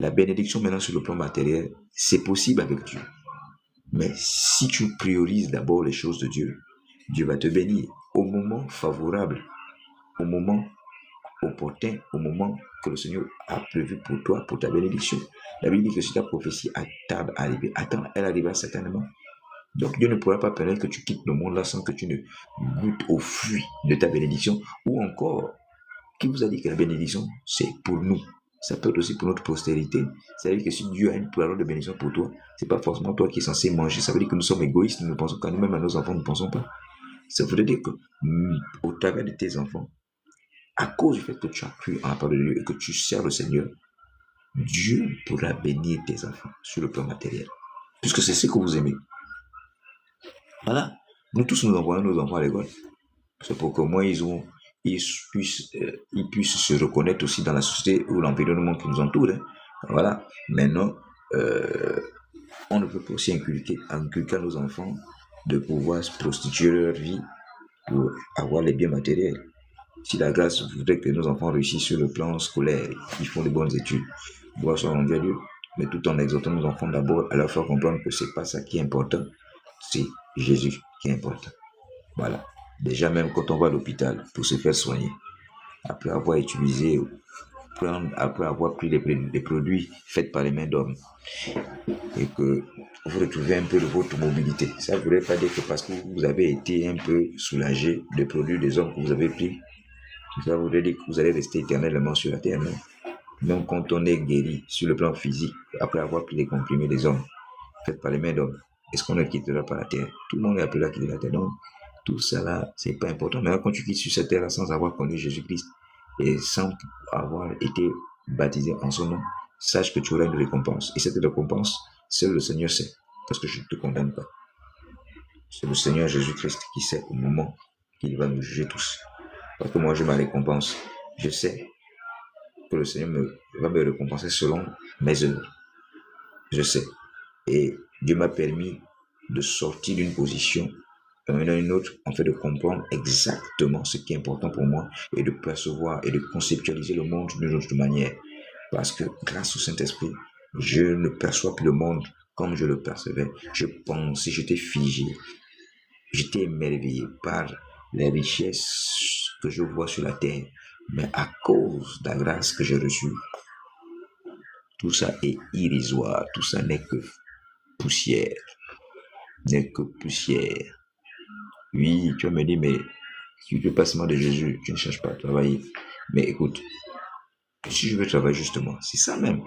La bénédiction maintenant sur le plan matériel, c'est possible avec Dieu. Mais si tu priorises d'abord les choses de Dieu, Dieu va te bénir au moment favorable, au moment opportun, au moment que le Seigneur a prévu pour toi, pour ta bénédiction. La Bible dit que si ta prophétie tarde à arriver, attends, elle arrivera certainement. Donc Dieu ne pourra pas permettre que tu quittes le monde là sans que tu ne goûtes au fruit de ta bénédiction. Ou encore, qui vous a dit que la bénédiction, c'est pour nous? Ça peut être aussi pour notre postérité. Ça veut dire que si Dieu a une parole de bénédiction pour toi, c'est pas forcément toi qui es censé manger. Ça veut dire que nous sommes égoïstes, nous ne pensons qu'à nous-mêmes, à nos enfants, nous ne pensons pas. Ça veut dire que au travers de tes enfants, à cause du fait que tu as cru en la parole de Dieu et que tu sers le Seigneur, Dieu pourra bénir tes enfants sur le plan matériel. Puisque c'est ce que vous aimez. Voilà. Nous tous, nous envoyons nos enfants à l'école. C'est pour que moi, ils puissent se reconnaître aussi dans la société ou l'environnement qui nous entoure. Hein. Voilà. Maintenant, on ne peut pas aussi inculquer à nos enfants de pouvoir se prostituer leur vie pour avoir les biens matériels. Si la grâce voudrait que nos enfants réussissent sur le plan scolaire, ils font de bonnes études, gloire soit rendue à Dieu, mais tout en exhortant nos enfants d'abord à leur faire comprendre que c'est pas ça qui est important, c'est Jésus qui est important. Voilà. Déjà même quand on va à l'hôpital pour se faire soigner, après avoir utilisé, après avoir pris des produits faits par les mains d'hommes, et que vous retrouvez un peu de votre mobilité. Ça ne voudrait pas dire que parce que vous avez été un peu soulagé des produits des hommes que vous avez pris, ça voudrait dire que vous allez rester éternellement sur la terre, non? Même quand on est guéri sur le plan physique, après avoir pris les comprimés des hommes, faits par les mains d'hommes, est-ce qu'on ne quittera pas la terre? Tout le monde est appelé à quitter la terre. Donc, tout ça là, c'est pas important. Mais quand tu quittes sur cette terre-là sans avoir connu Jésus-Christ et sans avoir été baptisé en son nom, sache que tu auras une récompense. Et cette récompense, seul le Seigneur sait. Parce que je ne te condamne pas. C'est le Seigneur Jésus-Christ qui sait au moment qu'il va nous juger tous. Parce que moi, j'ai ma récompense. Je sais que le Seigneur va me récompenser selon mes œuvres. Je sais. Et Dieu m'a permis de sortir d'une position à une autre, en fait, de comprendre exactement ce qui est important pour moi et de percevoir et de conceptualiser le monde d'une autre manière. Parce que grâce au Saint-Esprit, je ne perçois plus le monde comme je le percevais. Je pensais, j'étais figé. J'étais émerveillé par les richesses que je vois sur la terre. Mais à cause de la grâce que j'ai reçue, tout ça est irrisoire. Tout ça n'est que poussière. N'est que poussière. Oui, tu vas me dire, mais si tu veux pas seulement de Jésus, tu ne cherches pas à travailler. Mais écoute, si je veux travailler justement, c'est ça même.